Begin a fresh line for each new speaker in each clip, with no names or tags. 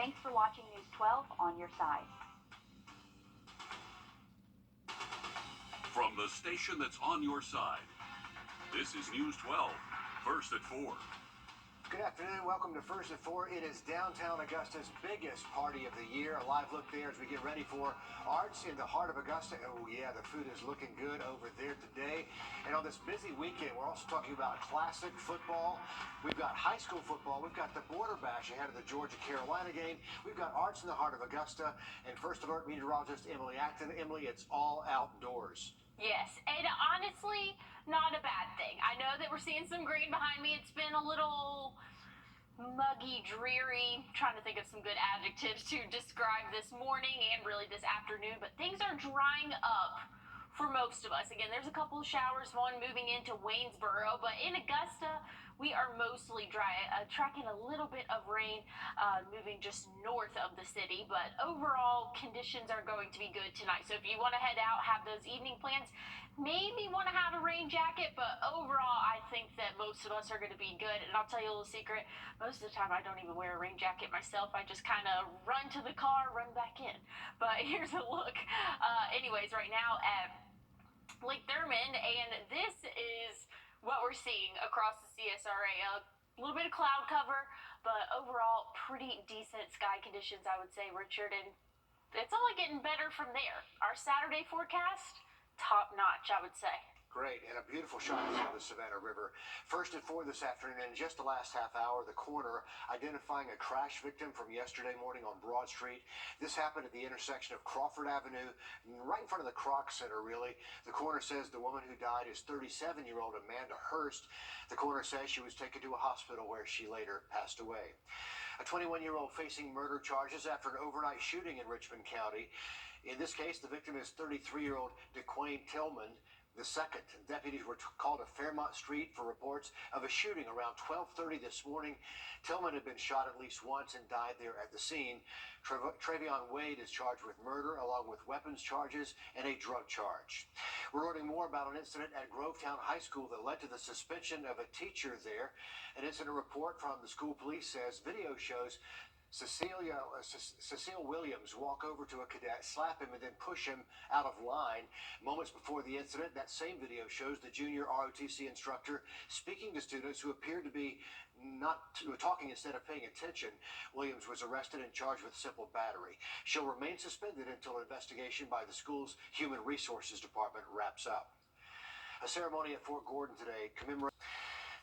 Thanks for watching News 12 on your side.
From the station that's on your side, this is News 12, First at 4.
Good afternoon. Welcome to First at 4. It is downtown Augusta's biggest party of the year. A live look there as we get ready for Arts in the heart of Augusta. Oh, yeah, the food is looking good over there today. And on this busy weekend, we're also talking about classic football. We've got high school football. We've got the Border Bash ahead of the Georgia-Carolina game. We've got Arts in the heart of Augusta. And First Alert meteorologist Emily Acton. Emily, it's all outdoors.
Yes, and honestly, not a bad thing. I know that we're seeing some green behind me. It's been a little muggy, dreary. I'm trying to think of some good adjectives to describe this morning and really this afternoon, but things are drying up for most of us. Again, there's a couple of showers, one moving into Waynesboro, but in Augusta, we are mostly dry, tracking a little bit of rain moving just north of the city, but overall conditions are going to be good tonight. So if you want to head out, have those evening plans, maybe want to have a rain jacket, but overall I think that most of us are going to be good. And I'll tell you a little secret, most of the time I don't even wear a rain jacket myself. I just kind of run to the car, run back in. But here's a look anyways right now at Lake Thurmond, and this is what we're seeing across the CSRA. A little bit of cloud cover, but overall pretty decent sky conditions, I would say, Richard, and it's only getting better from there. Our Saturday forecast, top notch, I would say.
Great, and a beautiful shot of the Savannah River. First at 4 this afternoon, in just the last half hour, the coroner identifying a crash victim from yesterday morning on Broad Street. This happened at the intersection of Crawford Avenue, right in front of the Kroc Center, really. The coroner says the woman who died is 37-year-old Amanda Hurst. The coroner says she was taken to a hospital where she later passed away. A 21-year-old facing murder charges after an overnight shooting in Richmond County. In this case, the victim is 33-year-old DeQuayne Tillman. The second, deputies were called to Fairmont Street for reports of a shooting around 12:30 this morning. Tillman had been shot at least once and died there at the scene. Travion Wade is charged with murder along with weapons charges and a drug charge. We're learning more about an incident at Grovetown High School that led to the suspension of a teacher there. An incident report from the school police says video shows Cecile Williams walk over to a cadet, slap him, and then push him out of line. Moments before the incident, that same video shows the junior ROTC instructor speaking to students who appeared to be talking instead of paying attention. Williams was arrested and charged with simple battery. She'll remain suspended until an investigation by the school's Human Resources Department wraps up. A ceremony at Fort Gordon today commemorates.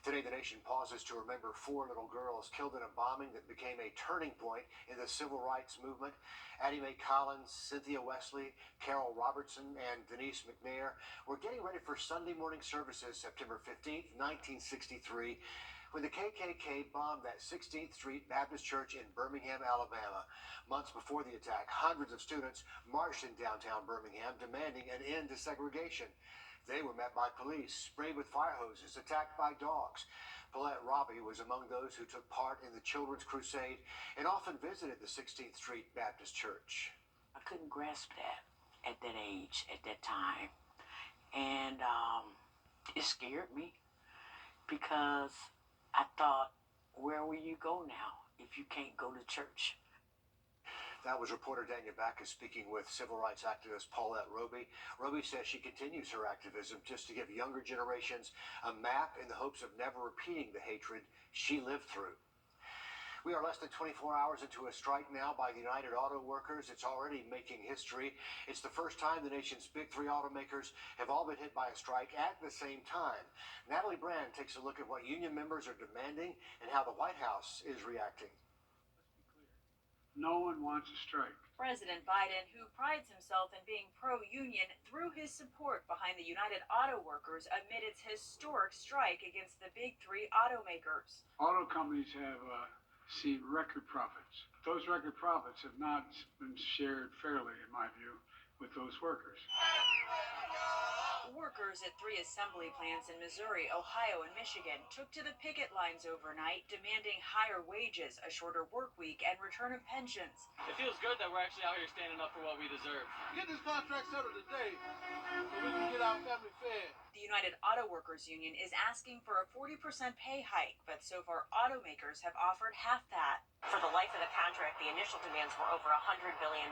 Today, the nation pauses to remember 4 little girls killed in a bombing that became a turning point in the civil rights movement. Addie Mae Collins, Cynthia Wesley, Carol Robertson, and Denise McNair were getting ready for Sunday morning services September 15th, 1963, when the KKK bombed that 16th Street Baptist Church in Birmingham, Alabama. Months before the attack, hundreds of students marched in downtown Birmingham demanding an end to segregation. They were met by police, sprayed with fire hoses, attacked by dogs. Paulette Robbie was among those who took part in the Children's Crusade and often visited the 16th Street Baptist Church.
I couldn't grasp that at that age, at that time. And it scared me because I thought, where will you go now if you can't go to church?
That was reporter Daniel Backus speaking with civil rights activist Paulette Roby. Roby says she continues her activism just to give younger generations a map in the hopes of never repeating the hatred she lived through. We are less than 24 hours into a strike now by the United Auto Workers. It's already making history. It's the first time the nation's big 3 automakers have all been hit by a strike at the same time. Natalie Brand takes a look at what union members are demanding and how the White House is reacting.
No one wants a strike.
President Biden, who prides himself in being pro-union, threw his support behind the United Auto Workers amid its historic strike against the big 3 automakers.
Auto companies have seen record profits. Those record profits have not been shared fairly, in my view, with those workers.
Workers at 3 assembly plants in Missouri, Ohio, and Michigan took to the picket lines overnight, demanding higher wages, a shorter work week, and return of pensions.
It feels good that we're actually out here standing up for what we deserve.
Get this contract settled today so we can get our family fed.
The United Auto Workers Union is asking for a 40% pay hike, but so far automakers have offered half that.
For the life of the contract, the initial demands were over $100 billion.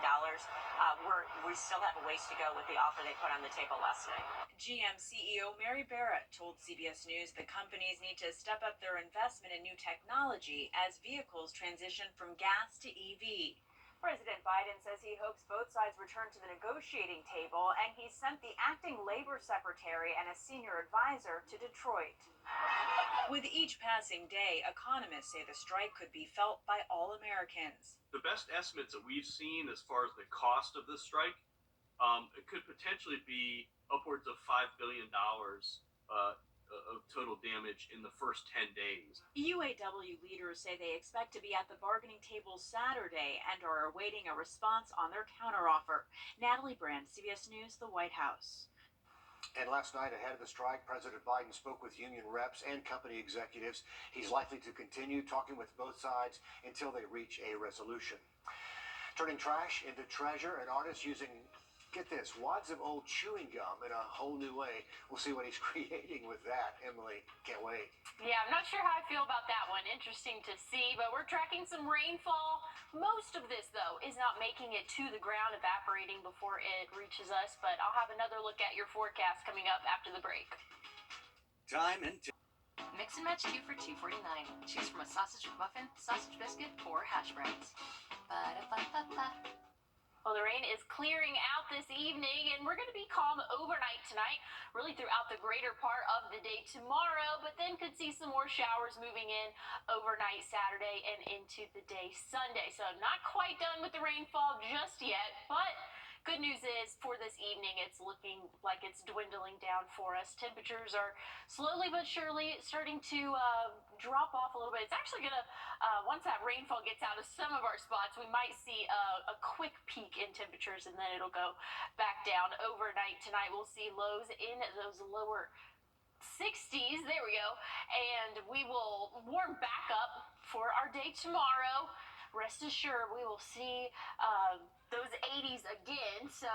We still have a ways to go with the offer they put on the table last night.
GM CEO Mary Barrett told CBS News that companies need to step up their investment in new technology as vehicles transition from gas to EV. President Biden says he hopes both sides return to the negotiating table, and he sent the acting labor secretary and a senior advisor to Detroit. With each passing day, economists say the strike could be felt by all Americans.
The best estimates that we've seen as far as the cost of this strike, it could potentially be upwards of $5 billion of total damage in the first 10 days.
UAW leaders say they expect to be at the bargaining table Saturday and are awaiting a response on their counteroffer. Natalie Brand, CBS News, the White House.
And last night, ahead of the strike, President Biden spoke with union reps and company executives. He's likely to continue talking with both sides until they reach a resolution. Turning trash into treasure, an artist using, get this, wads of old chewing gum in a whole new way. We'll see what he's creating with that. Emily, can't wait.
Yeah, I'm not sure how I feel about that one. Interesting to see, but we're tracking some rainfall. Most of this, though, is not making it to the ground, evaporating before it reaches us, but I'll have another look at your forecast coming up after the break.
Time and
Mix and match 2 for $2.49. Choose from a sausage McMuffin, sausage biscuit, or hash browns. Ba-da-ba-ba-ba.
Well, the rain is clearing out this evening, and we're going to be calm overnight tonight, really throughout the greater part of the day tomorrow, but then could see some more showers moving in overnight Saturday and into the day Sunday. So not quite done with the rainfall just yet, but good news is for this evening, it's looking like it's dwindling down for us. Temperatures are slowly but surely starting to drop off a little bit. It's actually going to, once that rainfall gets out of some of our spots, we might see a quick peak in temperatures, and then it'll go back down overnight. Tonight, we'll see lows in those lower 60s. There we go. And we will warm back up for our day tomorrow. Rest assured, we will see those 80s again. So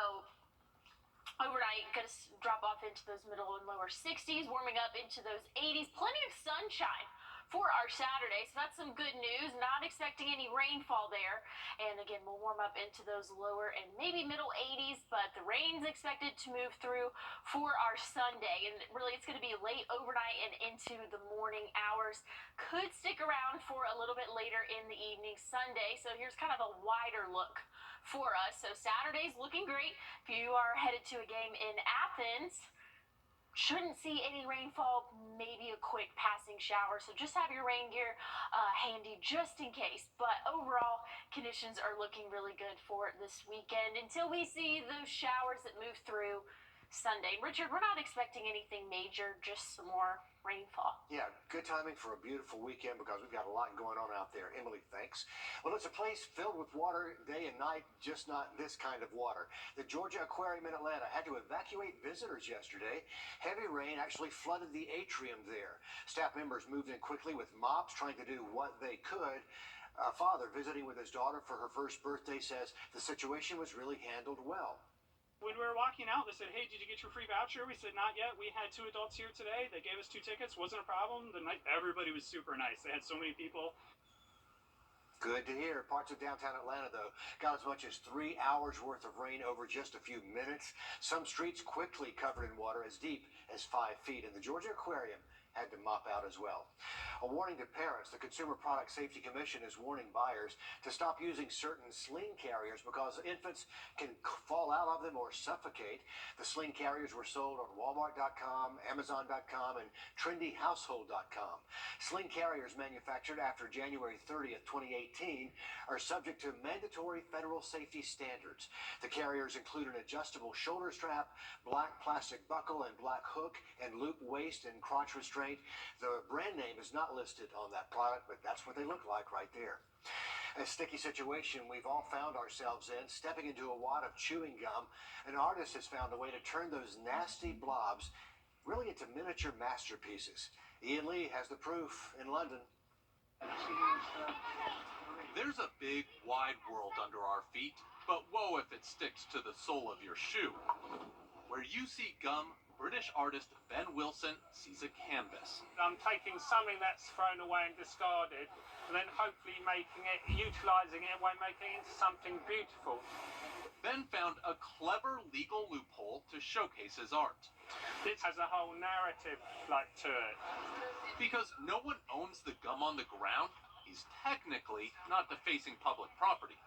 overnight, going to drop off into those middle and lower 60s, warming up into those 80s. Plenty of sunshine for our Saturday, so that's some good news. Not expecting any rainfall there. And again, we'll warm up into those lower and maybe middle 80s, but the rain's expected to move through for our Sunday. And really, it's going to be late overnight and into the morning hours. Could stick around for a little bit later in the evening Sunday. So here's kind of a wider look for us. So Saturday's looking great. If you are headed to a game in Athens, shouldn't see any rainfall, maybe a quick passing shower. So just have your rain gear handy just in case. But overall, conditions are looking really good for this weekend until we see those showers that move through Sunday. Richard, we're not expecting anything major, just some more rainfall.
Yeah, good timing for a beautiful weekend because we've got a lot going on out there. Emily, thanks. Well, it's a place filled with water day and night, just not this kind of water. The Georgia Aquarium in Atlanta had to evacuate visitors yesterday. Heavy rain actually flooded the atrium there. Staff members moved in quickly with mops trying to do what they could. A father visiting with his daughter for her first birthday says the situation was really handled well.
When we were walking out, they said, "Hey, did you get your free voucher?" We said, "Not yet. We had 2 adults here today. They gave us 2 tickets. Wasn't a problem." Everybody was super nice. They had so many people.
Good to hear. Parts of downtown Atlanta, though, got as much as 3 hours worth of rain over just a few minutes. Some streets quickly covered in water as deep as 5 feet, and the Georgia Aquarium had to mop out as well. A warning to parents. The Consumer Product Safety Commission is warning buyers to stop using certain sling carriers because infants can fall out of them or suffocate. The sling carriers were sold on Walmart.com, Amazon.com, and TrendyHousehold.com. Sling carriers manufactured after January 30th, 2018 are subject to mandatory federal safety standards. The carriers include an adjustable shoulder strap, black plastic buckle and black hook, and loop waist and crotch restraint. The brand name is not listed on that product, but that's what they look like right there. A sticky situation we've all found ourselves in, stepping into a wad of chewing gum. An artist has found a way to turn those nasty blobs really into miniature masterpieces. Ian Lee has the proof in London.
There's a big, wide world under our feet, but woe if it sticks to the sole of your shoe. Where you see gum,
British artist Ben Wilson sees a canvas.
I'm taking something that's thrown away and discarded, and then hopefully utilising it by making it into something beautiful.
Ben found a clever legal loophole to showcase his art.
This has a whole narrative to it.
Because no one owns the gum on the ground, he's technically not defacing public property.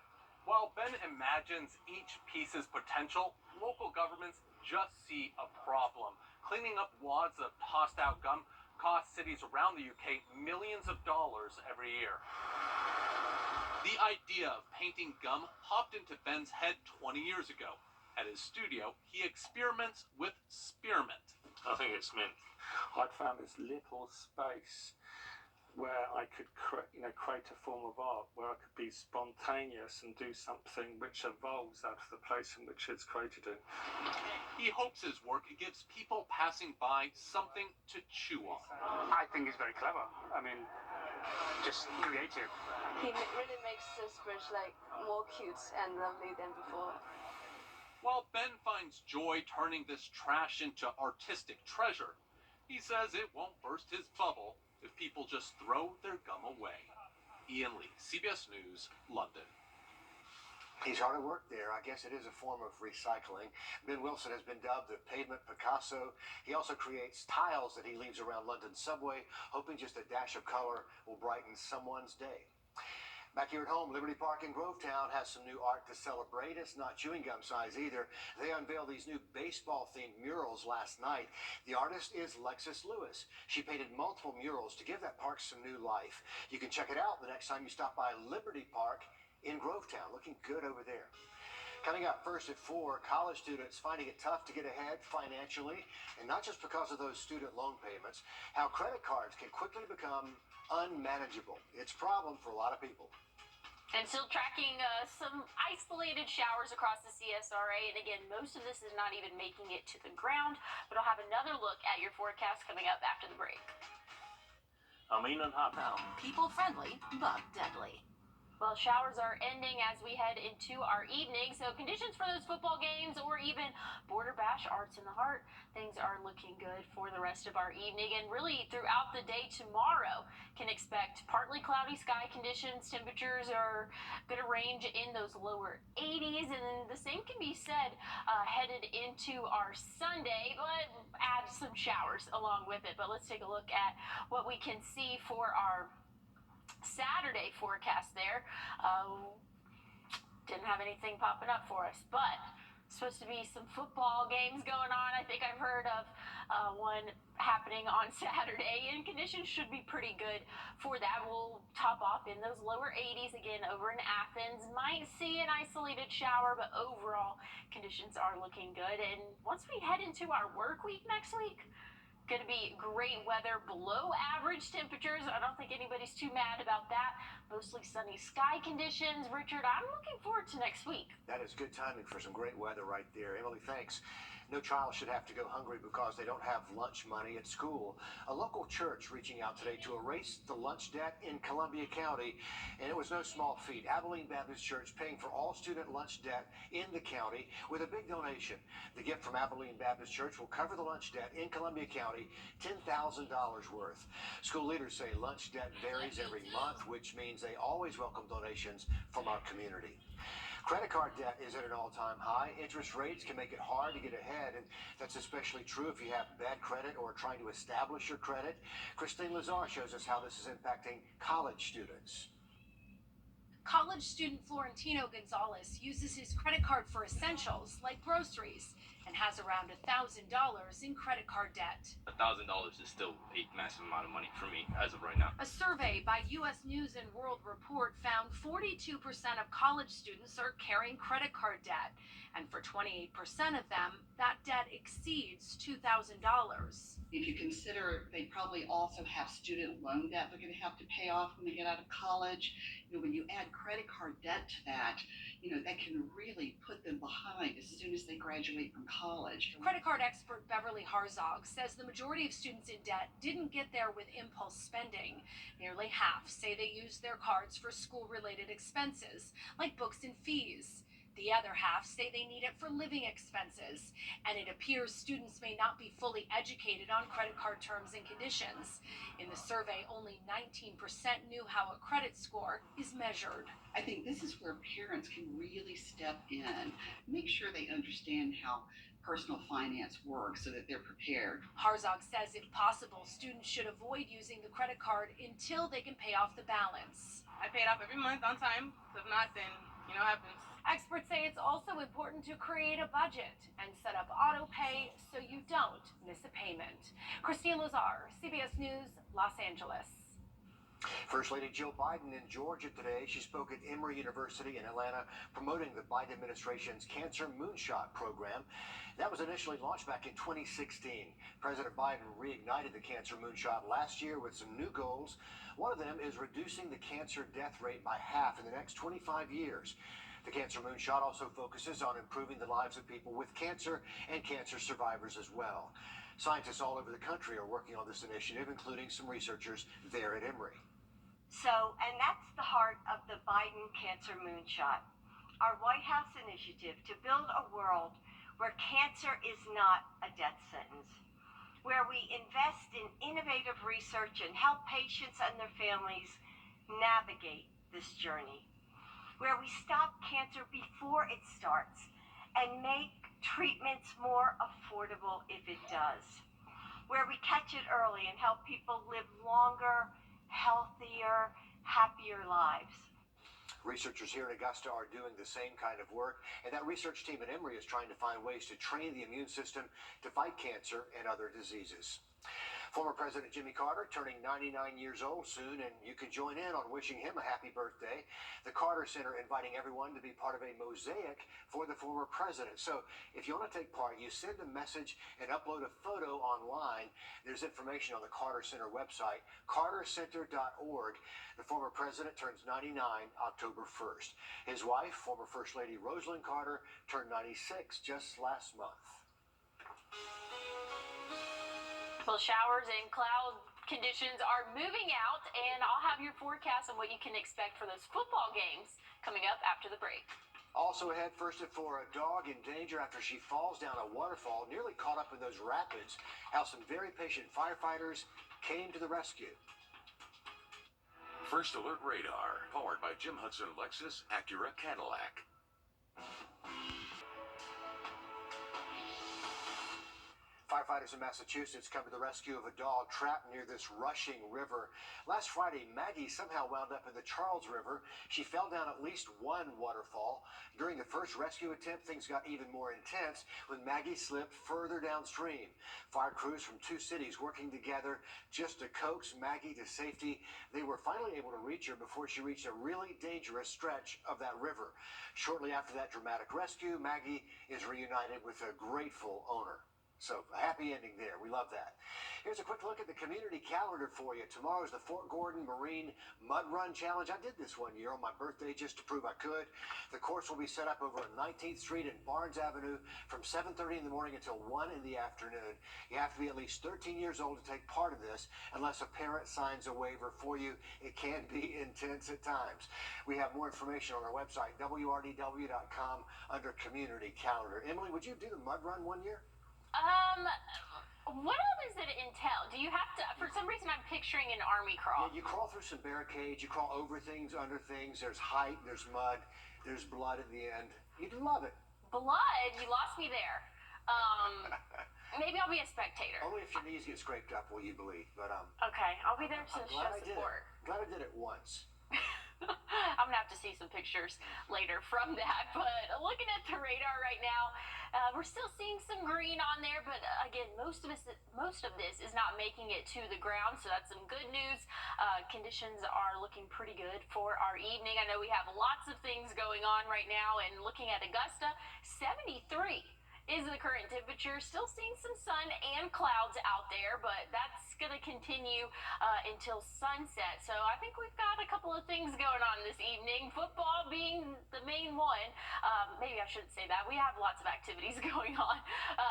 While Ben imagines each piece's potential, local governments just see a problem. Cleaning up wads of tossed out gum costs cities around the UK millions of dollars every year. The idea of painting gum popped into Ben's head 20 years ago. At his studio, he experiments with spearmint.
I think it's mint. I'd found this little space where I could create a form of art, where I could be spontaneous and do something which evolves out of the place in which it's created in.
He hopes his work gives people passing by something to chew on.
I think it's very clever. I mean, just creative.
He really makes this bridge more cute and lovely than before.
While Ben finds joy turning this trash into artistic treasure, he says it won't burst his bubble if people just throw their gum away. Ian Lee, CBS News, London.
He's hard at work there. I guess it is a form of recycling. Ben Wilson has been dubbed the pavement Picasso. He also creates tiles that he leaves around London's subway, hoping just a dash of color will brighten someone's day. Back here at home, Liberty Park in Grovetown has some new art to celebrate. It's not chewing gum size either. They unveiled these new baseball-themed murals last night. The artist is Lexis Lewis. She painted multiple murals to give that park some new life. You can check it out the next time you stop by Liberty Park in Grovetown. Looking good over there. Coming up first at 4, college students finding it tough to get ahead financially, and not just because of those student loan payments, how credit cards can quickly become unmanageable. It's a problem for a lot of people.
And still tracking some isolated showers across the CSRA. And again, most of this is not even making it to the ground. But I'll have another look at your forecast coming up after the break.
Amin and Hop.
People friendly, but deadly.
Well, showers are ending as we head into our evening, so conditions for those football games or even Border Bash Arts in the Heart, things are looking good for the rest of our evening. And really throughout the day tomorrow, can expect partly cloudy sky conditions. Temperatures are going to range in those lower 80s, and the same can be said headed into our Sunday, but add some showers along with it. But let's take a look at what we can see for our Saturday forecast there. Didn't have anything popping up for us, but supposed to be some football games going on. I think I've heard of one happening on Saturday, and conditions should be pretty good for that. We'll top off in those lower 80s again over in Athens. Might see an isolated shower, but overall conditions are looking good. And once we head into our work week next week, going to be great weather, below average temperatures. I don't think anybody's too mad about that. Mostly sunny sky conditions. Richard, I'm looking forward to next week.
That is good timing for some great weather right there. Emily, thanks. No child should have to go hungry because they don't have lunch money at school. A local church reaching out today to erase the lunch debt in Columbia County, and it was no small feat. Abilene Baptist Church paying for all student lunch debt in the county with a big donation. The gift from Abilene Baptist Church will cover the lunch debt in Columbia County, $10,000 worth. School leaders say lunch debt varies every month, which means they always welcome donations from our community. Credit card debt is at an all-time high. Interest rates can make it hard to get ahead, and that's especially true if you have bad credit or are trying to establish your credit. Christine Lazar shows us how this is impacting college students.
College student Florentino Gonzalez uses his credit card for essentials like groceries and has around $1,000 in credit card debt.
$1,000 is still a massive amount of money for me as of right now.
A survey by U.S. News and World Report found 42% of college students are carrying credit card debt, and for 28% of them, that debt exceeds $2,000.
If you consider they probably also have student loan debt they're going to have to pay off when they get out of college, when you add credit card debt to that, that can really put them behind as soon as they graduate from college.
Credit card expert Beverly Harzog says the majority of students in debt didn't get there with impulse spending. Nearly half say they used their cards for school-related expenses, like books and fees. The other half say they need it for living expenses, and it appears students may not be fully educated on credit card terms and conditions. In the survey, only 19% knew how a credit score is measured.
I think this is where parents can really step in, make sure they understand how personal finance works so that they're prepared.
Harzog says if possible, students should avoid using the credit card until they can pay off the balance.
I pay it off every month on time. If not, then what happens.
Experts say it's also important to create a budget and set up auto pay so you don't miss a payment. Christine Lazar, CBS News, Los Angeles.
First Lady Jill Biden in Georgia today. She spoke at Emory University in Atlanta promoting the Biden administration's Cancer Moonshot program. That was initially launched back in 2016. President Biden reignited the Cancer Moonshot last year with some new goals. One of them is reducing the cancer death rate by half in the next 25 years. The Cancer Moonshot also focuses on improving the lives of people with cancer and cancer survivors as well. Scientists all over the country are working on this initiative, including some researchers there at Emory.
And that's the heart of the Biden Cancer Moonshot, our White House initiative to build a world where cancer is not a death sentence, where we invest in innovative research and help patients and their families navigate this journey, where we stop cancer before it starts and make treatments more affordable if it does, where we catch it early and help people live longer, healthier, happier lives.
Researchers here in Augusta are doing the same kind of work, and that research team at Emory is trying to find ways to train the immune system to fight cancer and other diseases. Former President Jimmy Carter turning 99 years old soon, and you can join in on wishing him a happy birthday. The Carter Center inviting everyone to be part of a mosaic for the former president. So if you want to take part, you send a message and upload a photo online. There's information on the Carter Center website, cartercenter.org. The former president turns 99 October 1st. His wife, former First Lady Rosalind Carter, turned 96 just last month.
Well, showers and cloud conditions are moving out, and I'll have your forecast on what you can expect for those football games coming up after the break.
Also ahead, first for a dog in danger after she falls down a waterfall, nearly caught up in those rapids, how some very patient firefighters came to the rescue.
First Alert Radar, powered by Jim Hudson Lexus Acura Cadillac.
Firefighters in Massachusetts come to the rescue of a dog trapped near this rushing river. Last Friday, Maggie somehow wound up in the Charles River. She fell down at least one waterfall. During the first rescue attempt, things got even more intense when Maggie slipped further downstream. Fire crews from two cities working together just to coax Maggie to safety. They were finally able to reach her before she reached a really dangerous stretch of that river. Shortly after that dramatic rescue, Maggie is reunited with a grateful owner. So, a happy ending there. We love that. Here's a quick look at the community calendar for you. Tomorrow is the Fort Gordon Marine Mud Run Challenge. I did this one year on my birthday just to prove I could. The course will be set up over on 19th Street and Barnes Avenue from 7:30 in the morning until 1 in the afternoon. You have to be at least 13 years old to take part of this unless a parent signs a waiver for you. It can be intense at times. We have more information on our website, wrdw.com, under Community Calendar. Emily, would you do the mud run one year?
What all does it entail? Do you have to, for some reason I'm picturing an army crawl.
Yeah, you crawl through some barricades, you crawl over things, under things, there's height, there's mud, there's blood at the end. You'd love it.
Blood? You lost me there. Maybe I'll be a spectator.
Only if your knees get scraped up will you believe, but
Okay, I'll be there to show support.
Glad I did it once.
I'm gonna have to see some pictures later from that, but looking at the radar right now, we're still seeing some green on there, but again, most of this is not making it to the ground, so that's some good news. Conditions are looking pretty good for our evening. I know we have lots of things going on right now, and looking at Augusta, 73 is the current temperature. Still seeing some sun and clouds out there, but that's going to continue until sunset. So I think we've got a couple of things going on this evening, football being the main one. Maybe I shouldn't say that. We have lots of activities going on.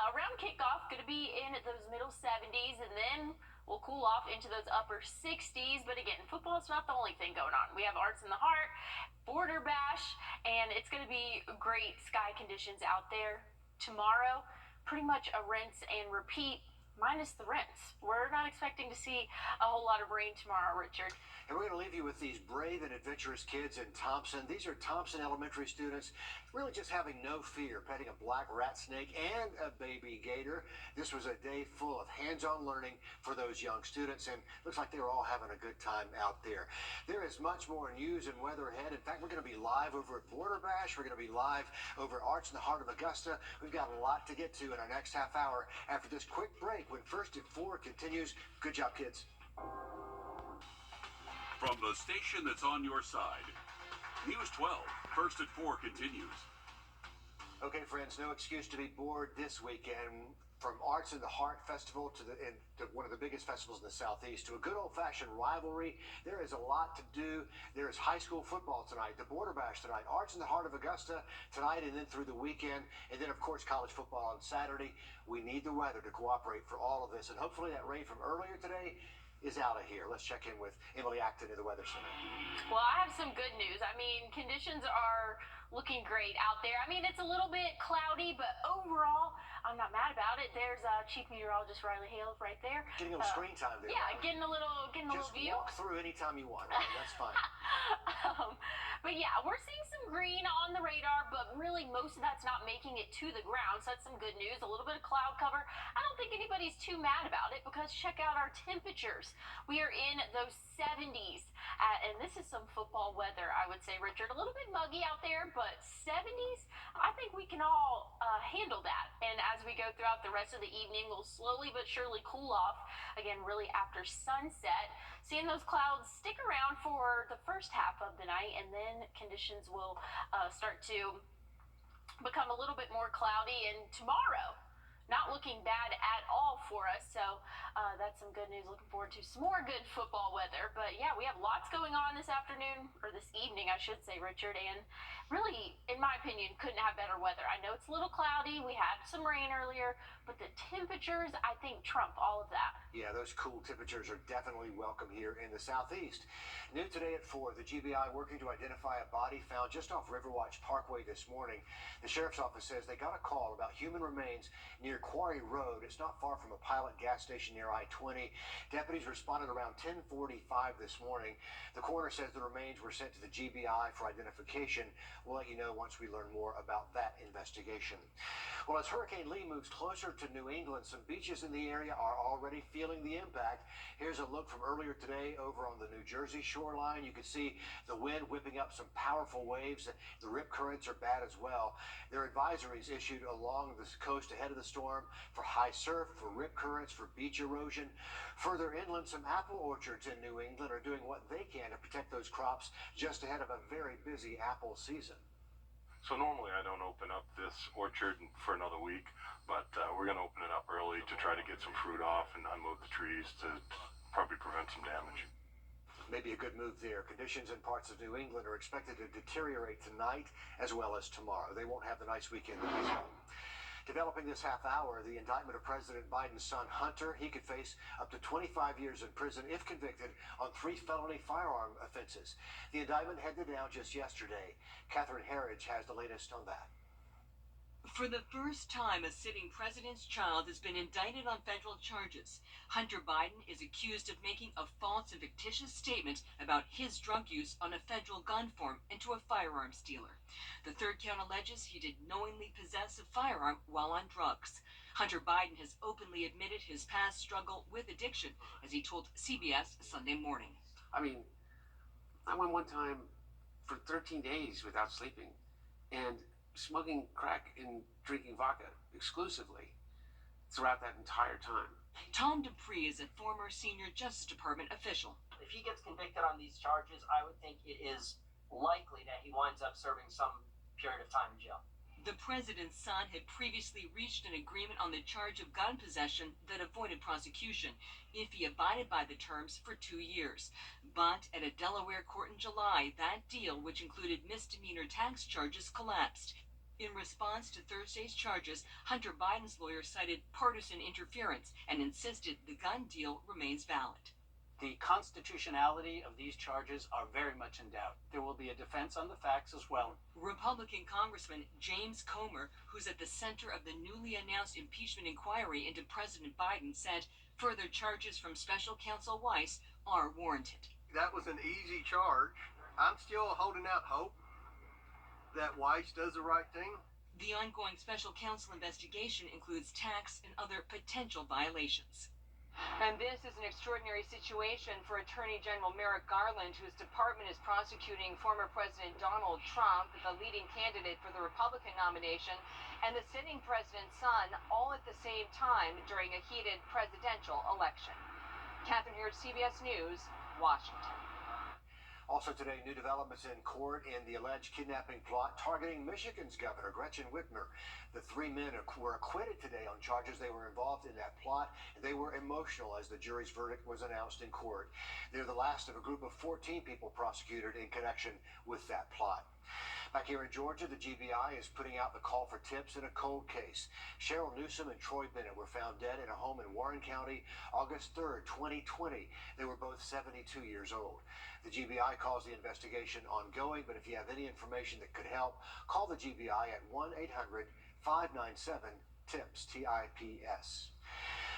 Around kickoff, going to be in those middle 70s, and then we'll cool off into those upper 60s. But again, football is not the only thing going on. We have Arts in the Heart, Border Bash, and and it's going to be great sky conditions out there. Tomorrow, pretty much a rinse and repeat, minus the rinse. We're not expecting to see a whole lot of rain tomorrow, Richard.
And we're going to leave you with these brave and adventurous kids in Thompson. These are Thompson Elementary students really just having no fear, petting a black rat snake and a baby gator. This was a day full of hands-on learning for those young students, and looks like they were all having a good time out there. There is much more news and weather ahead. In fact, we're going to be live over at Border Bash. We're going to be live over at Arts in the Heart of Augusta. We've got a lot to get to in our next half hour after this quick break when First at 4 continues. Good job, kids.
From the station that's on your side, News 12, First at 4 continues.
Okay, friends, no excuse to be bored this weekend. From Arts in the Heart Festival to one of the biggest festivals in the Southeast to a good old-fashioned rivalry, there is a lot to do. There is high school football tonight, the Border Bash tonight, Arts in the Heart of Augusta tonight, and then through the weekend, and then, of course, college football on Saturday. We need the weather to cooperate for all of this, and hopefully that rain from earlier today is out of here. Let's check in with Emily Acton at the Weather Center.
Well, I have some good news. I mean, conditions are looking great out there. I mean, it's a little bit cloudy, but overall, I'm not mad about it. There's Chief Meteorologist Riley Hales right there.
Getting a little screen time there.
Yeah, getting a little
Just
view.
walk through anytime you want. Right? That's fine.
But yeah, we're seeing some green on the radar, but really most of that's not making it to the ground, so that's some good news. A little bit of cloud cover. I don't think anybody's too mad about it because check out our temperatures. We are in those 70s, and this is some football weather, I would say, Richard. A little bit muggy out there, but 70s, I think we can all handle that. And as we go throughout the rest of the evening, we'll slowly but surely cool off, again, really after sunset. Seeing those clouds stick around for the first half of the night, and then conditions will start to become a little bit more cloudy. And tomorrow, not looking bad at all for us. So that's some good news. Looking forward to some more good football weather. But yeah, we have lots going on this afternoon, or this evening, I should say, Richard. And really, in my opinion, couldn't have better weather. I know it's a little cloudy. We had some rain earlier, but the temperatures, I think, trump all of that.
Yeah, those cool temperatures are definitely welcome here in the Southeast. New today at 4, the GBI working to identify a body found just off Riverwatch Parkway this morning. The sheriff's office says they got a call about human remains near Quarry Road. It's not far from a Pilot gas station near I-20. Deputies responded around 10:45 this morning. The coroner says the remains were sent to the GBI for identification. We'll let you know once we learn more about that investigation. Well, as Hurricane Lee moves closer to New England, some beaches in the area are already feeling the impact. Here's a look from earlier today over on the New Jersey shoreline. You can see the wind whipping up some powerful waves. The rip currents are bad as well. There are advisories issued along the coast ahead of the storm for high surf, for rip currents, for beach erosion. Further inland, some apple orchards in New England are doing what they can to protect those crops just ahead of a very busy apple season.
So normally I don't open up this orchard for another week, but we're going to open it up early to try to get some fruit off and unload the trees to probably prevent some damage.
Maybe a good move there. Conditions in parts of New England are expected to deteriorate tonight as well as tomorrow. They won't have the nice weekend that we saw. Developing this half hour, the indictment of President Biden's son, Hunter. He could face up to 25 years in prison if convicted on 3 felony firearm offenses. The indictment headed down just yesterday. Catherine Herridge has the latest on that.
For the first time, a sitting president's child has been indicted on federal charges. Hunter Biden is accused of making a false and fictitious statement about his drug use on a federal gun form and to a firearms dealer. The third count alleges he did knowingly possess a firearm while on drugs. Hunter Biden has openly admitted his past struggle with addiction, as he told CBS Sunday morning.
I mean, I went one time for 13 days without sleeping and smoking crack and drinking vodka exclusively throughout that entire time.
Tom Dupree is a former senior Justice Department official.
If he gets convicted on these charges, I would think it is likely that he winds up serving some period of time in jail.
The president's son had previously reached an agreement on the charge of gun possession that avoided prosecution if he abided by the terms for 2 years. But at a Delaware court in July, that deal, which included misdemeanor tax charges, collapsed. In response to Thursday's charges, Hunter Biden's lawyer cited partisan interference and insisted the gun deal remains valid.
The constitutionality of these charges are very much in doubt. There will be a defense on the facts as well.
Republican Congressman James Comer, who's at the center of the newly announced impeachment inquiry into President Biden, said further charges from Special Counsel Weiss are warranted.
That was an easy charge. I'm still holding out hope that Weiss does the right thing.
The ongoing Special Counsel investigation includes tax and other potential violations.
And this is an extraordinary situation for Attorney General Merrick Garland, whose department is prosecuting former President Donald Trump, the leading candidate for the Republican nomination, and the sitting president's son, all at the same time during a heated presidential election. Catherine Heard, CBS News, Washington.
Also today, new developments in court in the alleged kidnapping plot targeting Michigan's Governor Gretchen Whitmer. The three men were acquitted today on charges they were involved in that plot, and they were emotional as the jury's verdict was announced in court. They're the last of a group of 14 people prosecuted in connection with that plot. Back here in Georgia, the GBI is putting out the call for tips in a cold case. Cheryl Newsom and Troy Bennett were found dead in a home in Warren County August 3rd, 2020. They were both 72 years old. The GBI calls the investigation ongoing, but if you have any information that could help, call the GBI at 1-800-597-TIPS, T-I-P-S.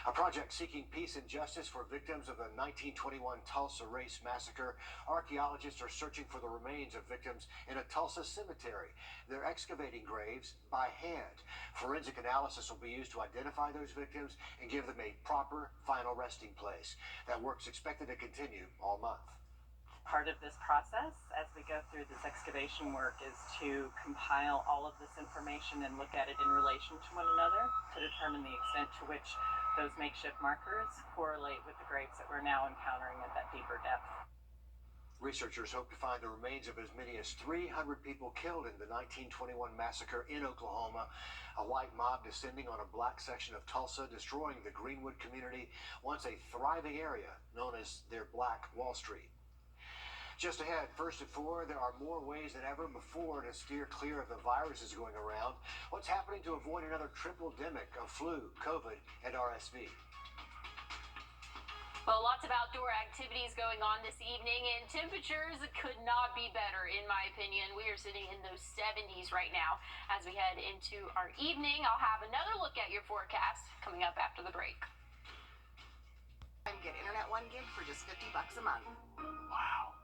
A project seeking peace and justice for victims of the 1921 Tulsa race massacre. Archaeologists are searching for the remains of victims in a Tulsa cemetery. They're excavating graves by hand. Forensic analysis will be used to identify those victims and give them a proper final resting place. That work's expected to continue all month.
Part of this process, as we go through this excavation work, is to compile all of this information and look at it in relation to one another to determine the extent to which those makeshift markers correlate with the graves that we're now encountering at that deeper depth.
Researchers hope to find the remains of as many as 300 people killed in the 1921 massacre in Oklahoma. A white mob descending on a black section of Tulsa, destroying the Greenwood community, once a thriving area known as their Black Wall Street. Just ahead, first at 4, there are more ways than ever before to steer clear of the viruses going around. What's happening to avoid another triple-demic of flu, COVID, and RSV?
Well, lots of outdoor activities going on this evening, and temperatures could not be better, in my opinion. We are sitting in those 70s right now. As we head into our evening, I'll have another look at your forecast coming up after the break.
Get internet 1 gig for just $50 a month.
Wow.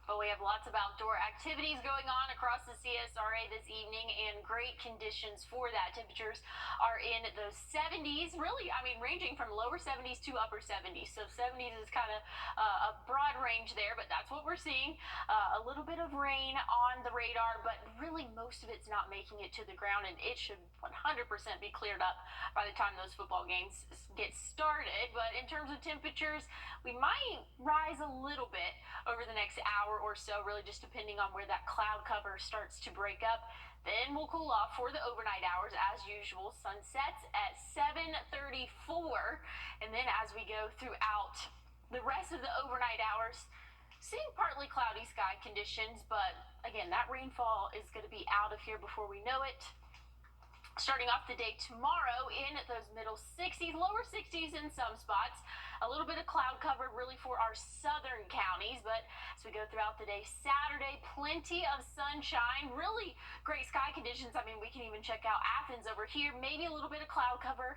But we have lots of outdoor activities going on across the CSRA this evening, and great conditions for that. Temperatures are in those 70s, really, ranging from lower 70s to upper 70s. So 70s is kind of a broad range there, but that's what we're seeing. A little bit of rain on the radar, but really most of it's not making it to the ground, and it should 100% be cleared up by the time those football games get started. But in terms of temperatures, we might rise a little bit over the next hour or so, really just depending on where that cloud cover starts to break up. Then we'll cool off for the overnight hours as usual. Sun sets at 7:34, and then as we go throughout the rest of the overnight hours, seeing partly cloudy sky conditions, but again, that rainfall is going to be out of here before we know it. Starting off the day tomorrow in those middle 60s, lower 60s in some spots. A little bit of cloud cover really for our southern counties, but as we go throughout the day, Saturday, plenty of sunshine, really great sky conditions. We can even check out Athens over here, maybe a little bit of cloud cover,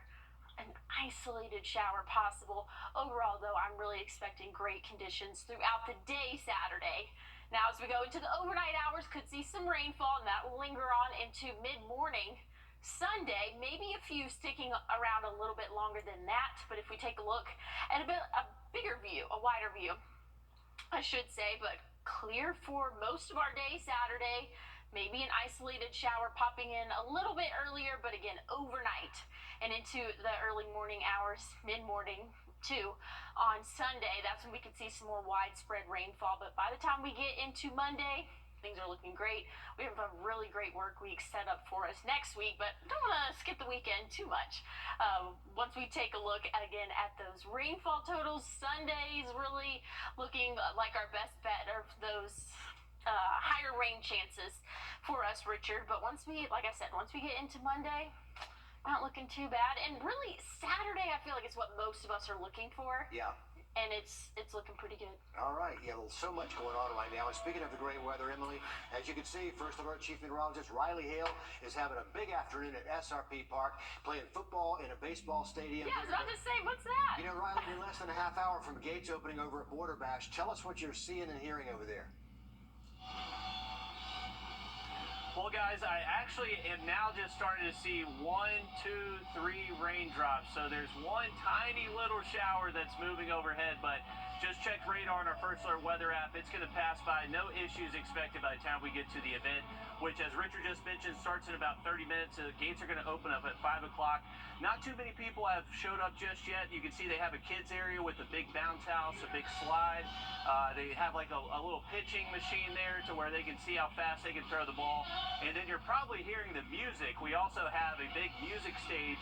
an isolated shower possible. Overall, though, I'm really expecting great conditions throughout the day Saturday. Now, as we go into the overnight hours, could see some rainfall, and that will linger on into mid-morning. Sunday, maybe a few sticking around a little bit longer than that, but if we take a look at a bigger view, a wider view, I should say, but clear for most of our day Saturday. Maybe an isolated shower popping in a little bit earlier, but again, overnight and into the early morning hours, mid-morning too. On Sunday, that's when we could see some more widespread rainfall, but by the time we get into Monday, things are looking great. We have a really great work week set up for us next week, but don't want to skip the weekend too much. Once we take a look again at those rainfall totals, Sunday's really looking like our best bet of those higher rain chances for us, Richard. But like I said, once we get into Monday, not looking too bad. And really, Saturday, I feel like is what most of us are looking for.
Yeah.
and it's looking pretty good.
All right, yeah, well, so much going on right now. And speaking of the great weather, Emily, as you can see, First Alert Chief Meteorologist Riley Hale is having a big afternoon at SRP Park, playing football in a baseball stadium.
Yeah, I was about to say, what's that?
You know, Riley, you're less than a half hour from gates opening over at Border Bash. Tell us what you're seeing and hearing over there.
Well, guys, I actually am now just starting to see 1, 2, 3 raindrops. So there's one tiny little shower that's moving overhead, but just checked radar on our First Alert weather app. It's going to pass by. No issues expected by the time we get to the event, which, as Richard just mentioned, starts in about 30 minutes. The gates are going to open up at 5 o'clock. Not too many people have showed up just yet. You can see they have a kids area with a big bounce house, a big slide. They have like a little pitching machine there to where they can see how fast they can throw the ball. And then you're probably hearing the music. We also have a big music stage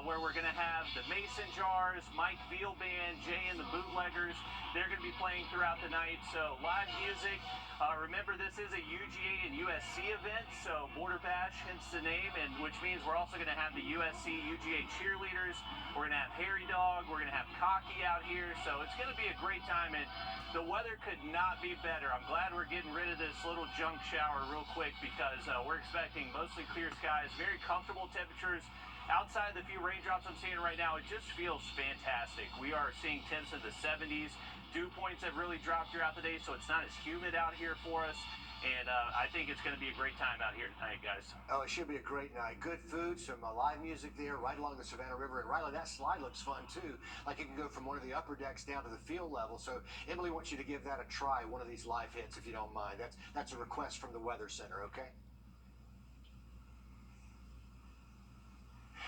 where we're going to have the Mason Jars, Mike Veal Band, Jay and the Bootleggers. They're going to be playing throughout the night. So live music. Remember, this is a UGA and USC event, so Border Bash, hence the name, and which means we're also going to have the USC UGA cheerleaders. We're going to have Harry Dog. We're going to have Cocky out here. So it's going to be a great time, and the weather could not be better. I'm glad we're getting rid of this little junk shower real quick because we're expecting mostly clear skies, very comfortable temperatures. Outside the few raindrops I'm seeing right now, it just feels fantastic. We are seeing temps in the 70s. Dew points have really dropped throughout the day, so it's not as humid out here for us. And I think it's going to be a great time out here tonight, guys.
Oh, it should be a great night. Good food, some live music there right along the Savannah River. And Riley, that slide looks fun, too. Like you can go from one of the upper decks down to the field level. So Emily wants you to give that a try, one of these live hits, if you don't mind. That's a request from the Weather Center, okay?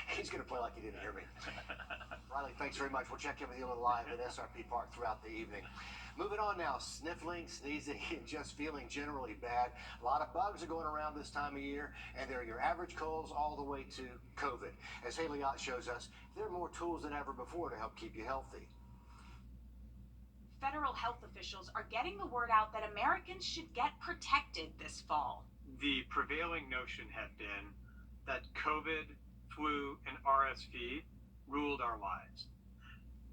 He's going to play like he didn't hear me. Riley, thanks very much. We'll check in with you a little live at SRP Park throughout the evening. Moving on now, sniffling, sneezing, and just feeling generally bad. A lot of bugs are going around this time of year, and they're your average colds all the way to COVID. As Haley Ott shows us, there are more tools than ever before to help keep you healthy.
Federal health officials are getting the word out that Americans should get protected this fall.
The prevailing notion had been that COVID, flu, and RSV ruled our lives.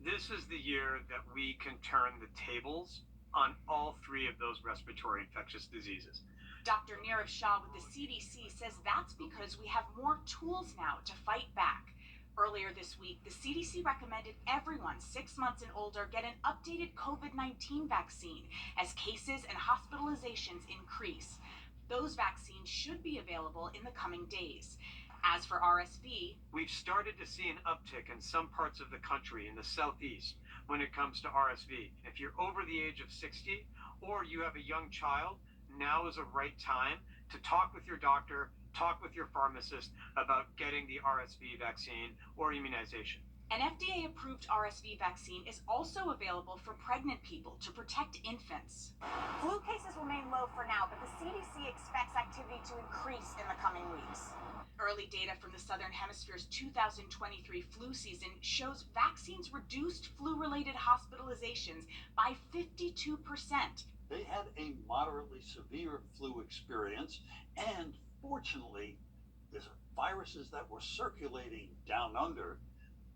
This is the year that we can turn the tables on all three of those respiratory infectious diseases.
Dr. Nirav Shah with the CDC says that's because we have more tools now to fight back. Earlier this week, the CDC recommended everyone 6 months and older get an updated COVID-19 vaccine as cases and hospitalizations increase. Those vaccines should be available in the coming days. As for RSV,
we've started to see an uptick in some parts of the country in the southeast when it comes to RSV. If you're over the age of 60 or you have a young child, now is a right time to talk with your doctor, talk with your pharmacist about getting the RSV vaccine or immunization.
an FDA-approved RSV vaccine is also available for pregnant people to protect infants.
Flu cases remain low for now, but the CDC expects activity to increase in the coming weeks.
Early data from the Southern Hemisphere's 2023 flu season shows vaccines reduced flu-related hospitalizations by 52%.
They had a moderately severe flu experience, and fortunately, the viruses that were circulating down under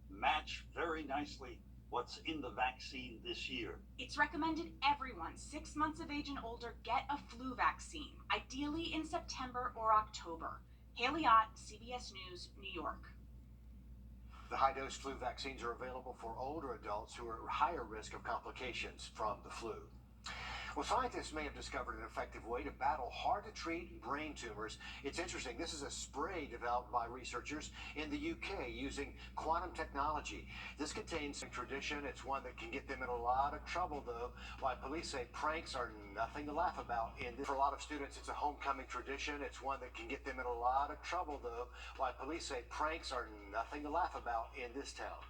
match very nicely what's in the vaccine this year.
It's recommended everyone 6 months of age and older get a flu vaccine, ideally in September or October. Haley Ott, CBS News, New York.
The high-dose flu vaccines are available for older adults who are at higher risk of complications from the flu. Well, scientists may have discovered an effective way to battle hard-to-treat brain tumors. It's interesting. This is a spray developed by researchers in the UK using quantum technology. This contains some tradition. It's one that can get them in a lot of trouble, though. Why police say pranks are nothing to laugh about. For a lot of students, it's a homecoming tradition. It's one that can get them in a lot of trouble, though. Why police say pranks are nothing to laugh about in this town.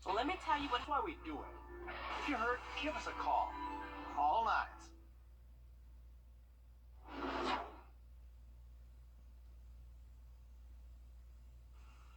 So let me tell you why we do it. If you're hurt, give us a call. All lines.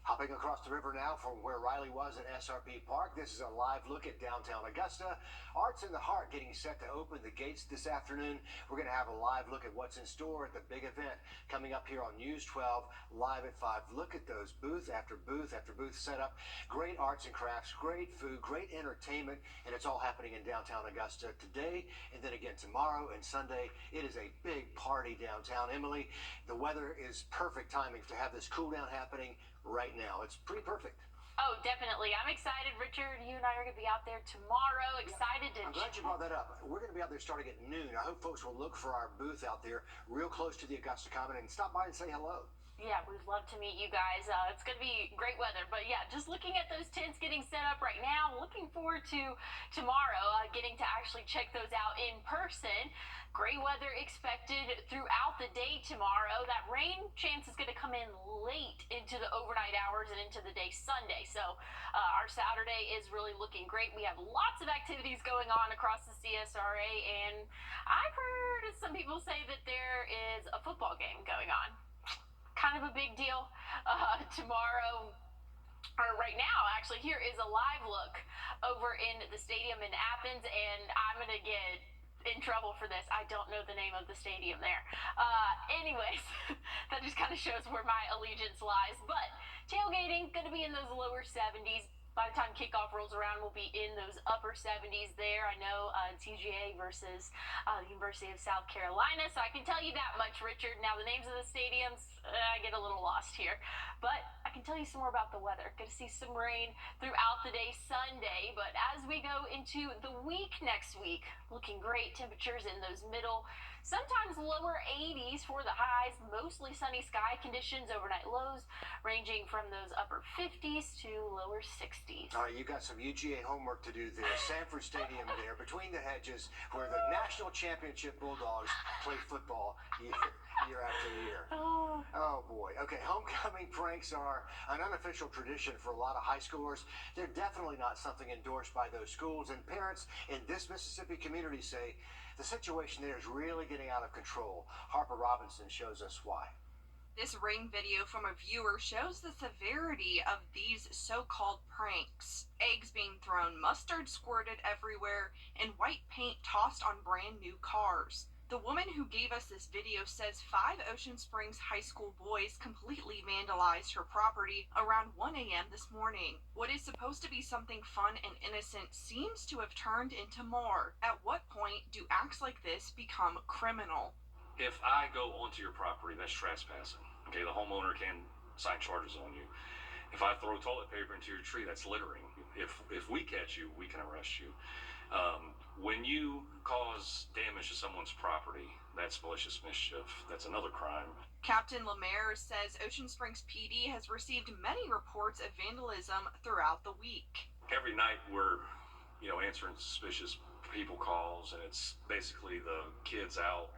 Hopping Hopping across the river now from where Riley was at SRP Park. This is a live look at downtown Augusta. Arts in the Heart getting set to open the gates this afternoon. We're going to have a live look at what's in store at the big event coming up here on News 12 live at 5. Look at those booth after booth after booth set up. Great arts and crafts, great food, great entertainment, and it's all happening in downtown Augusta today and then again tomorrow and Sunday. It is a big party downtown. Emily, the weather is perfect timing to have this cool down happening right now. It's pretty perfect.
Oh, definitely. I'm excited. Richard, you and I are going to be out there tomorrow. Excited to
I'm glad you brought that up. We're going to be out there starting at noon. I hope folks will look for our booth out there real close to the Augusta Common and stop by and say hello.
Yeah, we'd love to meet you guys. It's going to be great weather. But yeah, just looking at those tents getting set up right now, looking forward to tomorrow, getting to actually check those out in person. Great weather expected throughout the day tomorrow. That rain chance is going to come in late into the overnight hours and into the day Sunday. So our Saturday is really looking great. We have lots of activities going on across the CSRA, and I've heard some people say that there is a football game going on. Kind of a big deal tomorrow. Or right now, actually, here is a live look over in the stadium in Athens, and I'm going to get in trouble for this. I don't know the name of the stadium there. Anyways, that just kind of shows where my allegiance lies. But tailgating, going to be in those lower 70s. By the time kickoff rolls around, we'll be in those upper 70s there. I know TGA versus the University of South Carolina, so I can tell you that much, Richard. Now, the names of the stadiums, I get a little lost here. But I can tell you some more about the weather. Going to see some rain throughout the day Sunday, but as we go into the week next week, looking great. Temperatures in those middle, sometimes lower 80s for the highs, mostly sunny sky conditions, overnight lows ranging from those upper 50s to lower 60s.
All right, you got some UGA homework to do there. Sanford Stadium there, between the hedges, where the national championship Bulldogs play football year after year. Oh boy. Okay, homecoming pranks are an unofficial tradition for a lot of high schoolers. They're definitely not something endorsed by those schools, and parents in this Mississippi community say the situation there is really getting out of control. Harper Robinson shows us why.
This Ring video from a viewer shows the severity of these so-called pranks. Eggs being thrown, mustard squirted everywhere, and white paint tossed on brand new cars. The woman who gave us this video says 5 Ocean Springs high school boys completely vandalized her property around 1 a.m. this morning. What is supposed to be something fun and innocent seems to have turned into more. At what point do acts like this become criminal?
If I go onto your property, that's trespassing. Okay, the homeowner can sign charges on you. If I throw toilet paper into your tree, that's littering. If we catch you, we can arrest you. When you cause damage to someone's property, that's malicious mischief. That's another crime.
Captain Lemaire says Ocean Springs PD has received many reports of vandalism throughout the week.
Every night we're, answering suspicious people calls, and it's basically the kids out,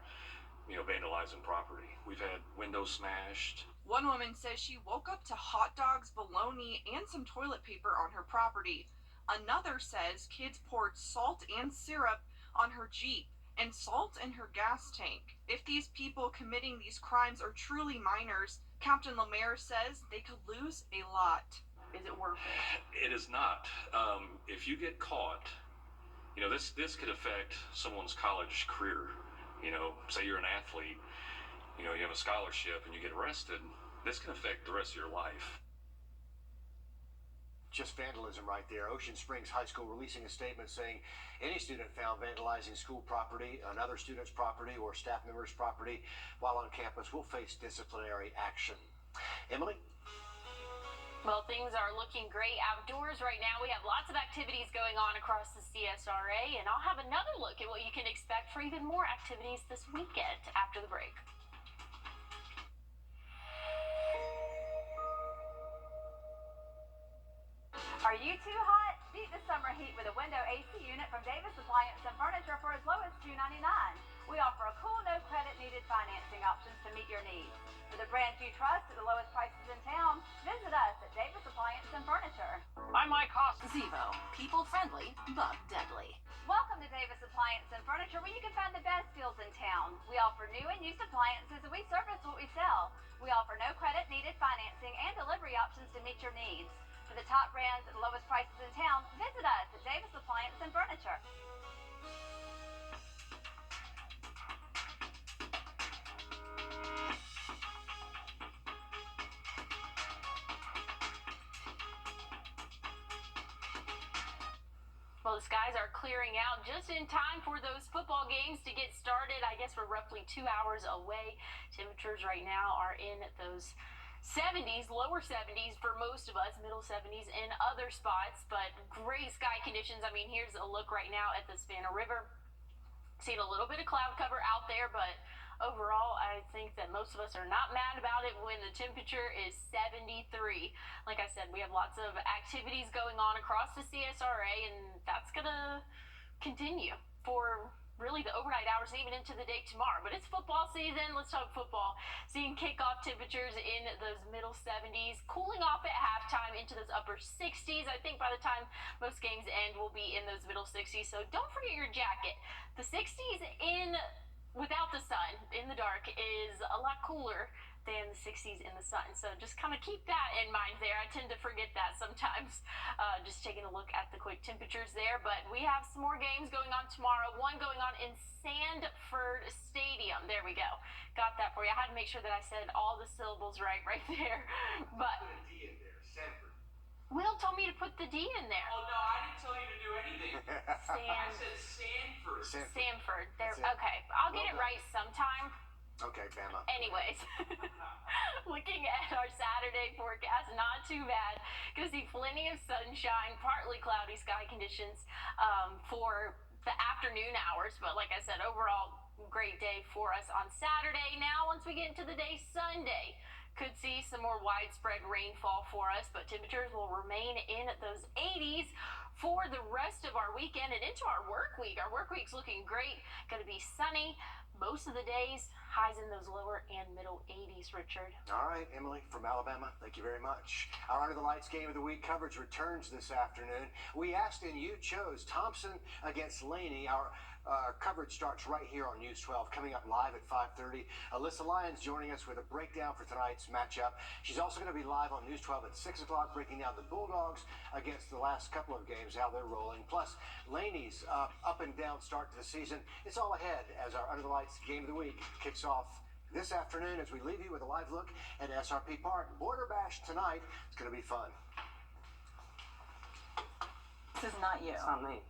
vandalizing property. We've had windows smashed.
One woman says she woke up to hot dogs, bologna, and some toilet paper on her property. Another says kids poured salt and syrup on her Jeep and salt in her gas tank. If these people committing these crimes are truly minors, Captain Lemaire says they could lose a lot. Is it worth it?
It is not. If you get caught, this could affect someone's college career. Say you're an athlete, you have a scholarship and you get arrested, this can affect the rest of your life.
Just vandalism right there. Ocean Springs High School releasing a statement saying any student found vandalizing school property, another student's property, or staff member's property while on campus will face disciplinary action. Emily?
Well, things are looking great outdoors right now. We have lots of activities going on across the CSRA, and I'll have another look at what you can expect for even more activities this weekend after the break.
Are you too hot? Beat the summer heat with a window AC unit from Davis Appliance and Furniture for as low as $299. We offer a cool, no credit needed financing options to meet your needs. For the brands you trust at the lowest prices in town, visit us at Davis Appliance and Furniture.
I'm Mike Haas. Zevo, people friendly, but deadly.
Welcome to Davis Appliance and Furniture, where you can find the best deals in town. We offer new and used appliances, and we service what we sell. We offer no credit needed financing and delivery options to meet your needs. For the top brands and lowest prices in town, visit us at Davis Appliance and Furniture.
Well, the skies are clearing out just in time for those football games to get started. I guess we're roughly 2 hours away. Temperatures right now are in those 70s, lower 70s for most of us, middle 70s in other spots, but great sky conditions. I mean, here's a look right now at the Savannah River. Seeing a little bit of cloud cover out there, but overall, I think that most of us are not mad about it when the temperature is 73. Like I said, we have lots of activities going on across the CSRA, and that's going to continue for really the overnight hours and even into the day tomorrow. But it's football season. Let's talk football. Seeing kickoff temperatures in those middle 70s, cooling off at halftime into those upper 60s. I think by the time most games end, we'll be in those middle 60s. So don't forget your jacket. The 60s in without the sun, in the dark, is a lot cooler than the 60s in the sun. So just kind of keep that in mind there. I tend to forget that sometimes, just taking a look at the quick temperatures there. But we have some more games going on tomorrow. One going on in Sanford Stadium. There we go. Got that for you. I had to make sure that I said all the syllables right there. But
Put a D in there, Sanford.
Will told me to put the D in there.
Oh no, I didn't tell you to do anything. I said Sanford.
Sanford. There.
That's it.
Okay, I'll get it
Well done.
right sometime.
Okay, Bama.
Anyways, looking at our Saturday forecast, not too bad. Gonna see plenty of sunshine, partly cloudy sky conditions for the afternoon hours. But like I said, overall, great day for us on Saturday. Now, once we get into the day, Sunday could see some more widespread rainfall for us, but temperatures will remain in those 80s for the rest of our weekend and into our work week. Our work week's looking great. Going to be sunny most of the days. Highs in those lower and middle 80s, Richard.
All right, Emily from Alabama, thank you very much. Our Under the Lights Game of the Week coverage returns this afternoon. We asked and you chose Thompson against Laney. Our coverage starts right here on News 12, coming up live at 5:30. Alyssa Lyons joining us with a breakdown for tonight's matchup. She's also going to be live on News 12 at 6 o'clock, breaking down the Bulldogs against the last couple of games, how they're rolling. Plus, Laney's up and down start to the season. It's all ahead as our Under the Lights Game of the Week kicks off this afternoon as we leave you with a live look at SRP Park. Border Bash tonight. It's going to be fun.
This is not you.
It's not me.